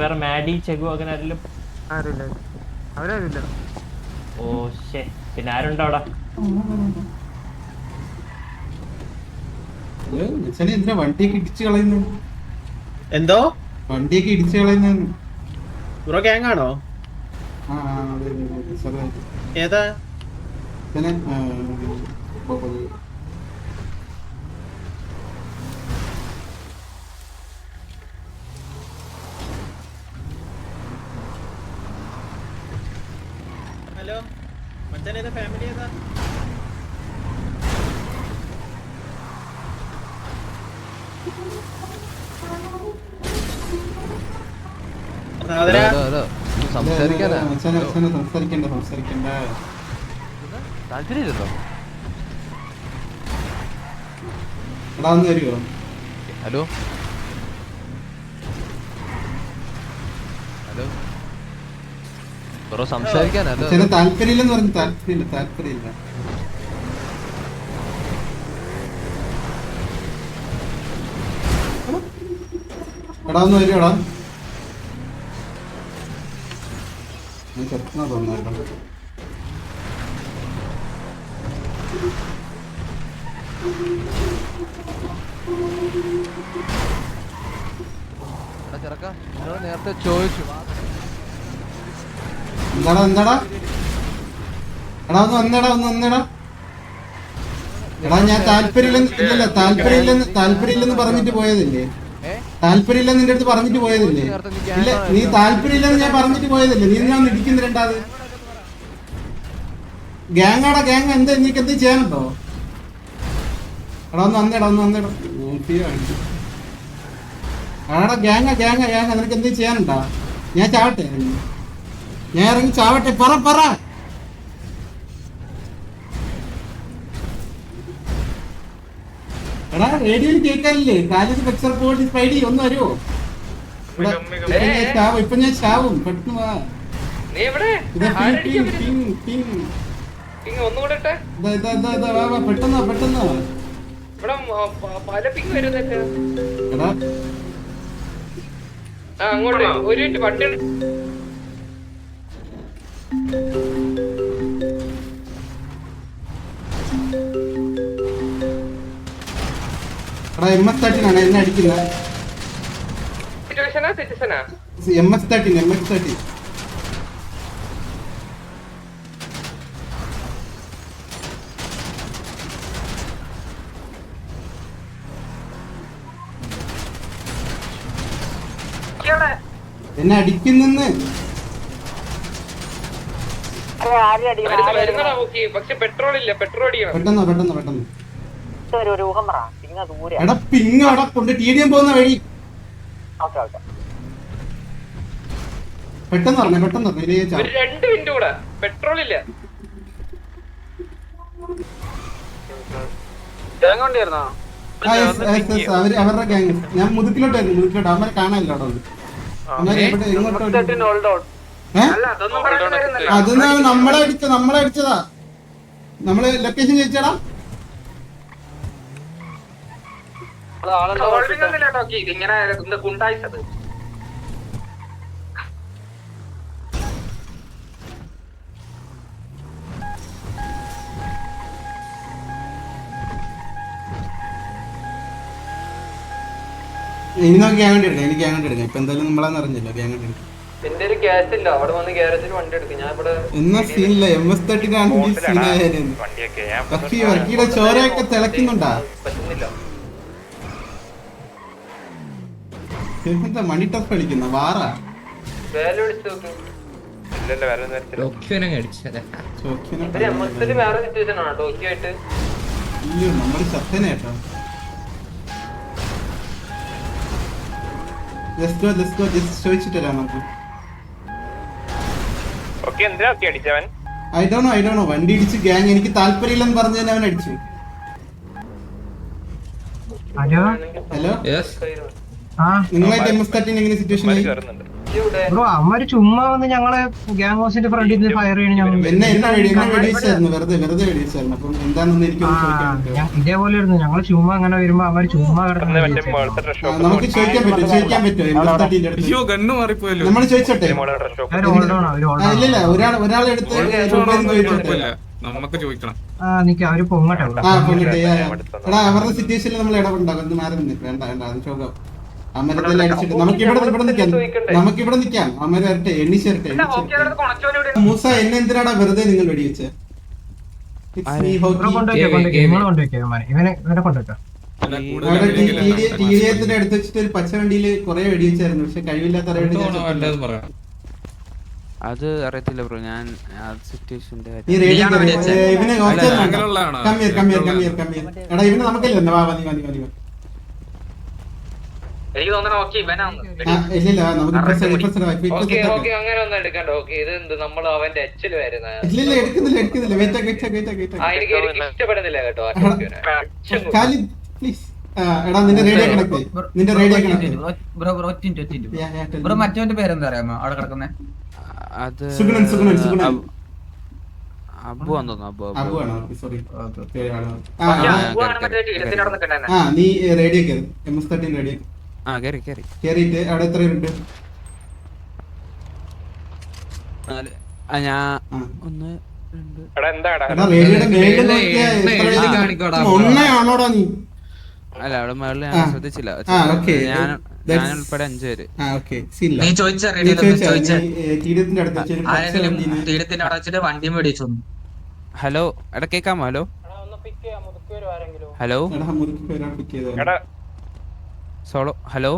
വേറെ മാഡി ചെഗു അങ്ങനെ ആരെങ്കിലും? ആരുമില്ല, അവരാരുമില്ല. ഓ ശേ, പിന്നെ ആരുണ്ടോ അവിടെ? എന്തിനാ വണ്ടിയൊക്കെ ഇടിച്ചു കളയുന്നു? എന്തോ വണ്ടിയൊക്കെ ഇടിച്ചു കളയുന്നു? ബ്രോ ഗ്യാങ് ആണോ? ഏതാ? ഹലോ മച്ചാൻ, ഏതാ ഫാമിലി ഏതാ? സംസാരിക്കണ്ട. താല്പര്യമില്ലല്ലോ. എടാ ഒന്ന് വരുവോ? ഹലോ ഹലോ ബ്രോ സംസാരിക്കാനല്ലോ. താല്പര്യമില്ലെന്ന് പറഞ്ഞു. താല്പര്യമില്ല. എടാ ഒന്ന് വരുവോടാ? ചെറുക്കനാ തോന്നുന്നു. ചെറുക്ക നേരത്തെ ചോദിച്ചു. എന്താടാ എടാ ഒന്ന് വന്നേടാ. എടാ ഞാൻ താല്പര്യമില്ലെന്ന് പറഞ്ഞിട്ട് പോയതല്ലേ? താല്പര്യമില്ലെന്ന് നിന്റെ അടുത്ത് പറഞ്ഞിട്ട് പോയതല്ലേ? ഇല്ല, നീ താല്പര്യമില്ലെന്ന് ഞാൻ പറഞ്ഞിട്ട് പോയതല്ലേ? നീ ഞാൻ ഇടിക്കുന്ന രണ്ടാത് ഗ്യാങ്ങാടാ. ഗ്യാങ് എന്താ? നീക്ക് എന്ത് ചെയ്യാനുണ്ടോ? എടാ ഒന്ന് വന്നേടാ. ആടാ ഗ്യാങ്ങ നിനക്ക് എന്ത് ചെയ്യാനുണ്ടാ? ഞാൻ ചാവട്ടെ? ഞാൻ ഇറങ്ങി ചാവട്ടെ? പറ. എടാ റേഡിയോയിൽ കേൾക്കാനില്ലേ? കാലേജ് പെക്സർ പോയിട്ട് സ്പൈഡി ഒന്ന് വരുമോ? ഇപ്പൊ ഞാൻ ചാവും. പെട്ടെന്ന് വാ. പെട്ടെന്ന് അങ്ങോട്ട് ഒരു വണ്ടി. MS-13 എന്നെ അടിക്കുന്നത്. MS-13 എന്നെ അടിക്കുന്നെന്ന്. പക്ഷെ പെട്രോൾ ഇല്ല. പെട്രോൾ പെട്ടെന്ന് എടാ പിങ് അവിടെ കൊണ്ട് TDM പോകുന്ന വഴി. പെട്ടെന്ന് പറഞ്ഞേ. 2 മിനിറ്റ് കൂടെ. പെട്രോൾ ഇല്ല. അവരുടെ ഗ്യാങ്. ഞാൻ മുതുക്കിലോട്ടായിരുന്നു. അവന്മാരെ കാണാനില്ല അവിടെ. അതൊന്നും നമ്മളെ അടിച്ചതാ. നമ്മള് ലൊക്കേഷൻ ചോദിച്ചടാ. ഇങ്ങനെ കുണ്ടായിച്ചത്. ഇനി നമുക്ക് ഗ്യാങ് എടുക്കാം. എനിക്ക് ഗ്യാങ് എടുക്കാം. ഇപ്പൊ എന്തായാലും നമ്മളാന്ന് അറിഞ്ഞില്ല. ഗ്യാങ് എടുക്കാം. എന്റെ ഒരു ഗ്യാസ് ഇല്ല. അവിടെ വന്ന് ഗ്യാരേജിൽ വണ്ടി എടുക്കും. ഞാൻ ഇവിടെ എന്നാ സീനില്ല. MS-13 ആണെങ്കിൽ സീനായാലും വർക്കിയുടെ ചോരയൊക്കെ തിളക്കുന്നുണ്ടാ? പറ്റുന്നില്ല. എന്താ മണി ടഫ് കളിക്കുന്ന വാറാ? വേല വിളിച്ചു നോക്കും. വേറെ സിറ്റുവേഷൻ ആണോ ടോക്കിയോ ആയിട്ട്? അയ്യോ നമ്മള് ചത്തനേട്ടോ. ചോദിച്ചിട്ടില്ല നമുക്ക്. I do know. വണ്ടി ഇടിച്ച് ഗ്യാങ് എനിക്ക് താല്പര്യമില്ലെന്ന് പറഞ്ഞതിന് അവൻ അടിച്ചു. ഹലോ നിങ്ങളായിട്ട് MS-13 എങ്ങനെ സിറ്റുവേഷൻ? ബ്രോ അവന്മാര് ചുമ്മാ വന്ന് ഞങ്ങളെ ഗ്യാങ് ഹൗസിന്റെ ഫ്രണ്ടിൽ നിന്ന് ഫയർ ചെയ്യണ ഞങ്ങൾ എന്നെ വെടിവെച്ചായിരുന്നു, വെറുതെ വെടിവെച്ചായിരുന്നു. അപ്പം എന്താണെന്ന് എനിക്കൊന്ന് ചോദിക്കാൻ പറ്റുമോ? ഇതേപോലെ ഇരുന്നു ഞങ്ങള് ചുമ്മാ അങ്ങനെ വരുമ്പോ അവന്മാര് ചുമ്മാ കിടന്ന് നമുക്ക് ചോദിക്കാൻ പറ്റുമോ? അയ്യോ ഗണ്ണ് മാറിപ്പോയല്ലോ. നമ്മൾ ചോദിച്ചോട്ടെ? അവര് ഹോൾഡ് ഓൺ ഇല്ലില്ല, ഒരാളെടുത്ത് ചോദിച്ചോട്ടെ. നമുക്ക് ചോദിക്കണം. നിക്ക അവര് പൊങ്ങട്ടെ ഇവിടെ. പൊങ്ങട്ടെ. എടാ അവരുടെ സിറ്റുവേഷനിൽ നമ്മൾ ഇടപെടാം. ഒന്ന് മാറി നിന്ന് വേണ്ട അത് ചോദിക്കാം. അമരത്തെല്ലാം അടിച്ചിട്ട് നമുക്കിവിടെ നിക്കാം. അമര വരട്ടെ, എണ്ണിച്ചേരട്ടെ. മൂസ എന്നെ എന്തിനാടാ വെറുതെ നിങ്ങൾ വെടിവെച്ച്? ഇവനെ കൊണ്ടുവയ്ക്കാം. ടിഡിഎത്തിന്റെ അടുത്ത് വെച്ചിട്ട് ഒരു പച്ച വണ്ടിയിൽ കുറെ വെടിവെച്ചായിരുന്നു. പക്ഷെ കഴിവില്ലാത്ത അത് അറിയത്തില്ല ബ്രോ. ഞാൻ സിറ്റുവേഷന്റെ ഇവനെ എടാ ഇവന് നമുക്കല്ലേ എനിക്ക് തോന്നണ ഓക്കെ ഇവനാണ്. ഇല്ലില്ല നമുക്ക് അങ്ങനെ ഒന്നും എടുക്കണ്ട. ഓക്കെ ഇത് എന്ത് നമ്മൾ അവന്റെ എച്ചില് വരുന്ന ഇല്ലില്ല എടുക്കുന്നില്ല. എനിക്ക് ഇഷ്ടപ്പെടുന്നില്ല കേട്ടോ. പ്ലീസ് എടാ നിന്റെ റേഡിയോ കണക്ട് ബ്രോ മറ്റവന്റെ പേരെന്താ അറിയാമോ അവിടെ കിടക്കുന്നേ? അത് സുഗുണൻ അബു ആണെന്ന് തോന്നുന്നു. അബു ആണോ? സോറി. നീ റേഡിയോ കയറി MS-13 റേഡിയോ കേറിയിട്ട് അവിടെ എത്ര ഉണ്ട്? ഒന്നാണോടാ നീ? അല്ല അവിടെ മേളിൽ ഞാൻ ശ്രദ്ധിച്ചില്ല. ഞാൻ ഉൾപ്പെടെ 5 പേര്. ഹലോ എടാ കേക്കാമോ? Hello solo hello.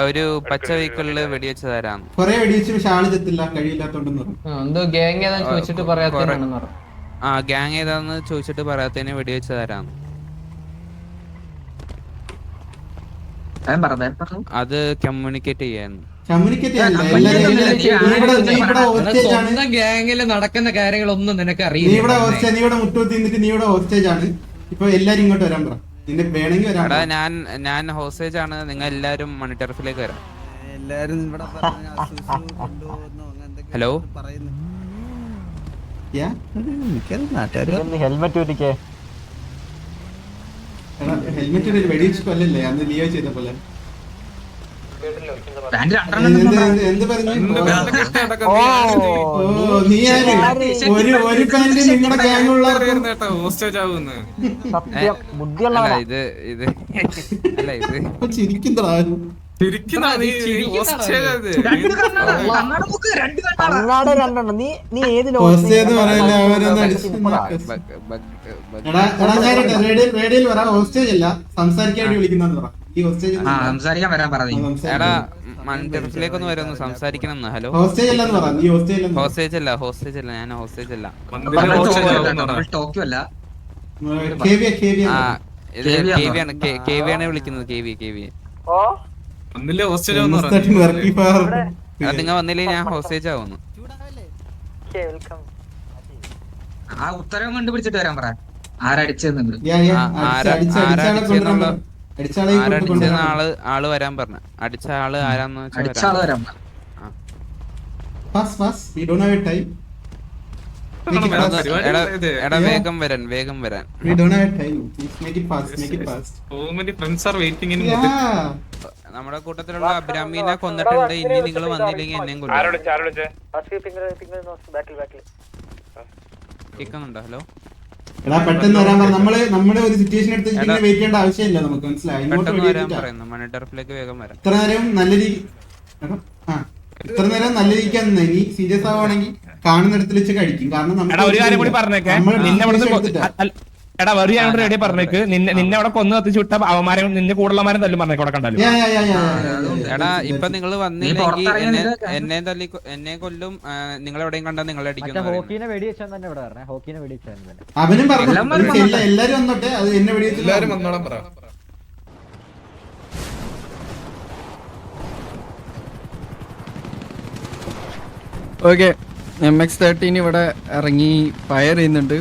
ഒരു പച്ച വെഹിക്കിളില് വെടിവെച്ച് തരാം. കൊറേ വെടിവെച്ച് പക്ഷെ ആള് ചെത്തില്ല, കഴിയില്ലാത്തോണ്ടെന്ന് ഗ്യാങ് ഏതാന്ന് ചോദിച്ചിട്ട് പറയാത്തതിന് വെടിവെച്ച് തരാം. അത് കമ്മ്യൂണിക്കേറ്റ് ചെയ്യാന്ന്. ഗ്യാങ്ങില് നടക്കുന്ന കാര്യങ്ങളൊന്നും നിനക്ക് അറിയില്ല. നീ ഇവിടെ മുട്ടൂത്തി നിന്നിട്ട് നീ ഇവിടെ ഹോസ്റ്റേജ് ആണ്. ഇപ്പൊ എല്ലാരും ഇങ്ങോട്ട് വരാൻ പറ. നിന്റെ വേണമെങ്കിൽ വരാം. ഞാൻ ഹോസ്റ്റേജ് ആണ്. നിങ്ങൾ എല്ലാരും മണി ടെറഫിലേക്ക് വരാം. ഹലോ ഹെൽമെറ്റ് വെടിവെച്ച് കൊല്ലല്ലേ അന്ന് ലിയോ ചെയ്ത പോലെ. എന്ത് പറഞ്ഞു? നീ ഒരു പാന്റ് നിങ്ങളുടെ ഗ്യാങ്ങുള്ള ചിരിക്കുന്നതാ. റേഡിയോയിൽ വരാം. ഹോസ്റ്റേജ് അല്ല, സംസാരിക്കാൻ വേണ്ടി വിളിക്കുന്ന സംസാരിക്കാൻ വരാൻ പറഞ്ഞു. മണിടെറഫിലേക്കൊന്ന് വരുന്നു സംസാരിക്കണം. ഹലോ ഹോസ്റ്റേജ് അല്ലെന്ന് പറ. നീ ഹോസ്റ്റേജ് അല്ല ഞാൻ ഹോസ്റ്റേജ് അല്ല. ടോക്കിയോ അല്ല, KV വിളിക്കുന്നത്. KV നിങ്ങൾ വന്നില്ലേ ഞാൻ ഹോസ്റ്റേജ് ആവുന്നു. ആ ഉത്തരവ് കണ്ടുപിടിച്ചിട്ട് വരാൻ പറ. ആരടിച്ചെന്നുണ്ട് ആള് വരാൻ പറഞ്ഞ. അടിച്ച ആള് ആരാന്ന് എടാ വേഗം വരാൻ. നമ്മുടെ കൂട്ടത്തിലുള്ള അബ്രാമീനെ കൊന്നിട്ടുണ്ട്. ഇനി നിങ്ങൾ വന്നില്ലെങ്കിൽ എന്നെയും കൊല്ലും. കേൾക്കുന്നുണ്ടോ? ഹലോ എടാ പെട്ടെന്ന് വരാൻ പറ. നമ്മുടെ ഒരു സിറ്റുവേഷൻ എടുത്ത് വെയിറ്റ് ചെയ്യേണ്ട ആവശ്യമില്ല. നമുക്ക് മനസ്സിലായി. പെട്ടെന്ന് വരാൻ പറയുന്നു. മണി ടെറഫിലേക്ക് വേഗം വരാം. ഇത്ര നേരം നല്ല രീതിക്ക് ഇനി സീരിയസ് ആവുകയാണെങ്കിൽ കാണുന്നിടത്തിൽ വെച്ച് കഴിക്കും. കാരണം ഒരു കാര്യം കൂടി പറഞ്ഞേക്കെ. എടാ വെറുതെ ഞാൻ റെഡി പറഞ്ഞേക്ക്. നിന്നെ അവിടെ കൊന്നു കത്തിച്ചു വിട്ട അവന്മാരെ നിന്റെ കൂടുള്ളമാരെ തല്ലും പറഞ്ഞേക്ക്. അവിടെ കണ്ടല്ലോ. എടാ ഇപ്പൊ നിങ്ങൾ വന്നില്ലെങ്കിൽ എന്നെ കൊല്ലും. നിങ്ങൾ എവിടെയും കണ്ടാ നിങ്ങളെ അടിക്കും. അവനും പറഞ്ഞു എല്ലാരും വന്നോട്ടെ. അത് എന്നെ വെടിവെച്ച് വന്നോളാം പറ. ഓക്കെ, MX-13 ഇവിടെ ഇറങ്ങി ഫയർ ചെയ്യുന്നുണ്ട്.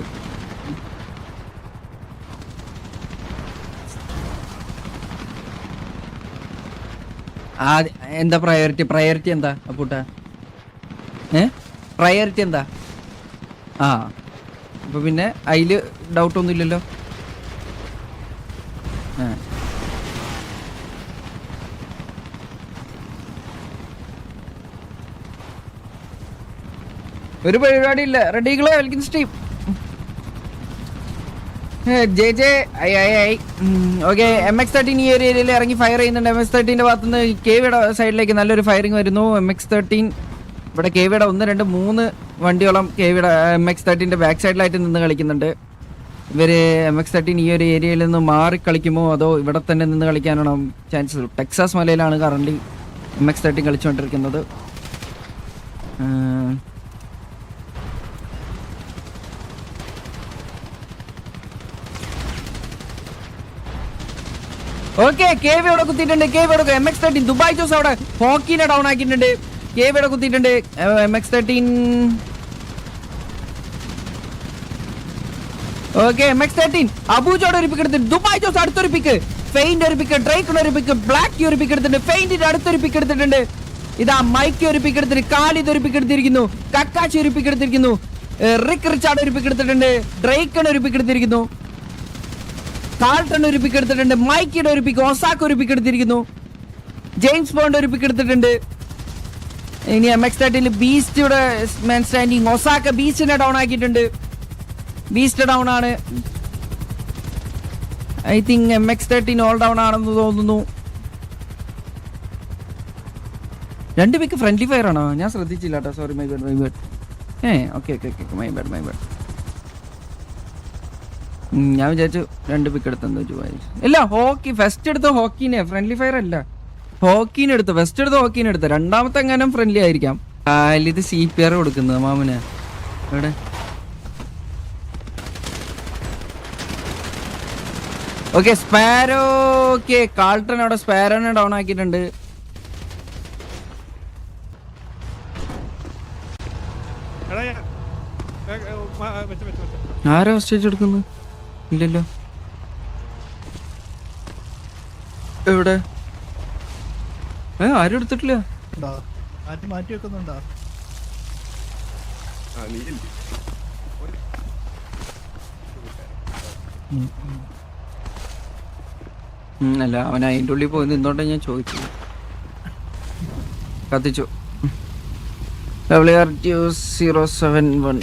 എന്താ പ്രയോറിറ്റി എന്താ അപ്പൂട്ട? പ്രയോറിറ്റി എന്താ? ആ അപ്പൊ പിന്നെ അതില് ഡൗട്ട് ഒന്നും ഇല്ലല്ലോ. ഒരു പരിപാടി ഇല്ല. റെഡികളെ വെൽക്കം സ്ട്രീം. ഓക്കെ, MX-13 ഈ ഒരു ഏരിയയിൽ ഇറങ്ങി ഫയർ ചെയ്യുന്നുണ്ട്. MX-13ന്റെ ഭാഗത്തുനിന്ന് കേവിയുടെ സൈഡിലേക്ക് നല്ലൊരു ഫയറിംഗ് വരുന്നു. MX-13 ഇവിടെ കേവിയുടെ 1, 2, 3 വണ്ടിയോളം കേവിയുടെ MX-13ന്റെ ബാക്ക് സൈഡിലായിട്ട് നിന്ന് കളിക്കുന്നുണ്ട്. ഇവര് MX-13 ഈ ഒരു ഏരിയയിൽ നിന്ന് മാറി കളിക്കുമോ അതോ ഇവിടെ തന്നെ നിന്ന് കളിക്കാനാണോ ചാൻസ്? ടെക്സാസ് മലയിലാണ് കറന്റ് MX-13 കളിച്ചുകൊണ്ടിരിക്കുന്നത്. ഓക്കെ, കേവ് ഇവിടെ കുത്തിയിട്ടുണ്ട്. MX-13 ദുബായ് ജോസ് അവിടെ ഹോക്കിനെ ഡൗൺ ആക്കിയിട്ടുണ്ട്. കേവ് ഇവിടെ കുത്തിയിട്ടുണ്ട്. MX-13 ഓക്കെ, MX-13 അബൂജോടെ ഒരു പിക്ക് എടുത്തിട്ട് ദുബായ് ജോസ് അടുത്തൊരു പിക്ക്, ഫെയിന്റ് ഒരു പിക്ക്, ഡ്രൈക്കിന് ഒരു പിക്ക്, ബ്ലാക്ക് ഒരു പിക്ക് എടുത്തിട്ടുണ്ട്, ഫെയിന്റിന്റെ അടുത്തൊരു പിക്ക് എടുത്തിട്ടുണ്ട്. ഇതാ മൈക്ക് ഒരു പിക്ക് എടുത്തിട്ട്, കാലിദ് ഒരു പിക്ക് എടുത്തിരിക്കുന്നു, കക്കാച്ചി ഒരു പിക്ക് എടുത്തിരിക്കുന്നു, റിക്ക് റിച്ചാർഡ് ഒരു പിക്ക് എടുത്തിട്ടുണ്ട്, ഡ്രൈക്കൺ ഒരു പിക്ക് എടുത്തിരിക്കുന്നു, കാൾട്ടൺ ഒരു പിക്ക് എടുത്തിട്ടുണ്ട്, മൈക്കിയുടെ ഒരു പിക്ക്, ഒസാക്ക ഒരു പിക്ക് എടുത്തിരിക്കുന്നു, ജെയിംസ് ബോണ്ട് ഒരു പിക്ക് എടുത്തിട്ടുണ്ട്. ഇനി MX-13 ബീസ്റ്റിയുടെ മാൻ സ്റ്റാൻഡിങ്, ഒസാക്ക ബീസ്റ്റിനെ ഡൗൺ ആക്കിയിട്ടുണ്ട്. ബീസ്റ്റ് ഡൗൺ ആണ്. I think MX-13 all down ആണെന്ന് തോന്നുന്നു. 2 പിക്ക് ഫ്രണ്ട്ലി ഫയർ ആണോ? ഞാൻ ശ്രദ്ധിച്ചില്ല കേട്ടോ, sorry, my bad. Okay, my bad. ഞാൻ വിചാരിച്ചു 2 പിക്ക് എടുത്തെന്ന് ഇല്ല. ഹോക്കി ഫസ്റ്റ് എടുത്ത ഹോക്കിനെ, ഫ്രണ്ട്ലി ഫയർ അല്ല, ഹോക്കിനെ എടുത്തു. ഫസ്റ്റ് എടുത്ത ഹോക്കിനെ എടുത്തു, രണ്ടാമത്തെ എങ്ങാനും ഫ്രണ്ട്ലി ആയിരിക്കാം. ഇത് CPR കൊടുക്കുന്നത് മാമന് എവിടെ? Okay, sparrow. ഓക്കെ, കാൾട്ടൺ അവിടെ സ്പാരോനെ ഡൗൺ ആക്കിയിട്ടുണ്ട്. ആരോ സ്റ്റേജ് എടുക്കുന്നു? ഇല്ലല്ലോ. എവിടെ? ആരും എടുത്തിട്ടില്ല. മാറ്റി വെക്കുന്നുണ്ടോ? അല്ല, അവൻ അതിൻ്റെ ഉള്ളിൽ പോയി നിന്നോട്ടെ ഞാൻ ചോദിച്ചു. കത്തിച്ചു. WR2 071